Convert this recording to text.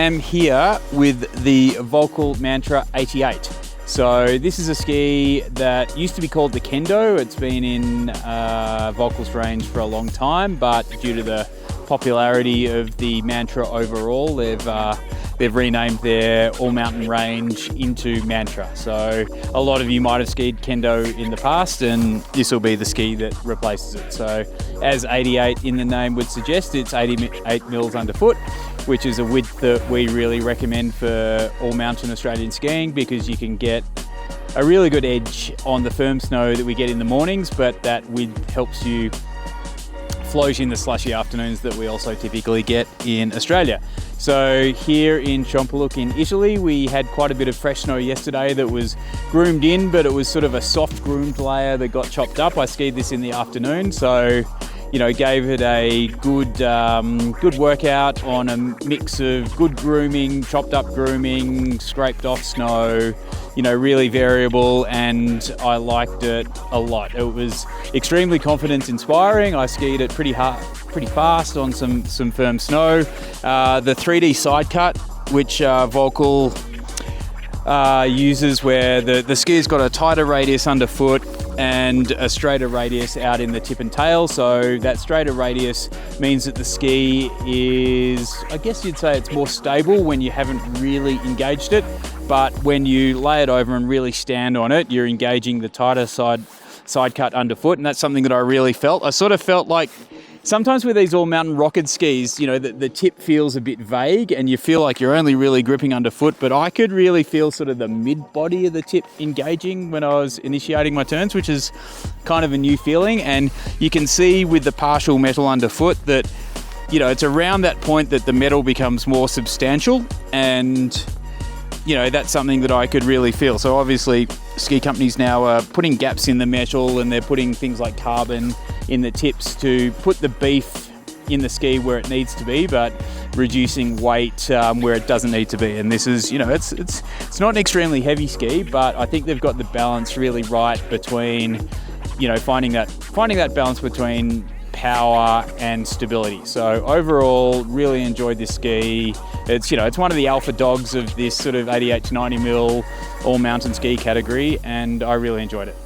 am here with the Volkl Mantra 88. So this is a ski that used to be called the Kendo. It's been in Volkl's range for a long time, but due to the popularity of the Mantra overall, they've renamed their all-mountain range into Mantra. So a lot of you might have skied Kendo in the past, and this will be the ski that replaces it. So as 88 in the name would suggest, it's 88 mils underfoot, which is a width that we really recommend for all-mountain Australian skiing, because you can get a really good edge on the firm snow that we get in the mornings, but that width helps you float in the slushy afternoons that we also typically get in Australia. So here in Champollion in Italy, we had quite a bit of fresh snow yesterday that was groomed in, but it was sort of a soft groomed layer that got chopped up. I skied this in the afternoon, so gave it a good workout on a mix of good grooming, chopped up grooming, scraped off snow, really variable, and I liked it a lot. It was extremely confidence inspiring. I skied it pretty fast on some firm snow. The 3D sidecut, which Volkl uses, where the ski's got a tighter radius underfoot and a straighter radius out in the tip and tail. So that straighter radius means that the ski is, I guess you'd say it's more stable when you haven't really engaged it, but when you lay it over and really stand on it, you're engaging the tighter side cut underfoot, and that's something that I really felt. I sort of felt like sometimes with these all-mountain rocket skis, the tip feels a bit vague and you feel like you're only really gripping underfoot, but I could really feel sort of the mid-body of the tip engaging when I was initiating my turns, which is kind of a new feeling. And you can see with the partial metal underfoot that, it's around that point that the metal becomes more substantial, and that's something that I could really feel. So obviously ski companies now are putting gaps in the metal, and they're putting things like carbon in the tips to put the beef in the ski where it needs to be, but reducing weight where it doesn't need to be. And this is, it's not an extremely heavy ski, but I think they've got the balance really right between, finding that balance between power and stability. So overall, really enjoyed this ski. It's one of the alpha dogs of this sort of 88 to 90 mil all mountain ski category, and I really enjoyed it.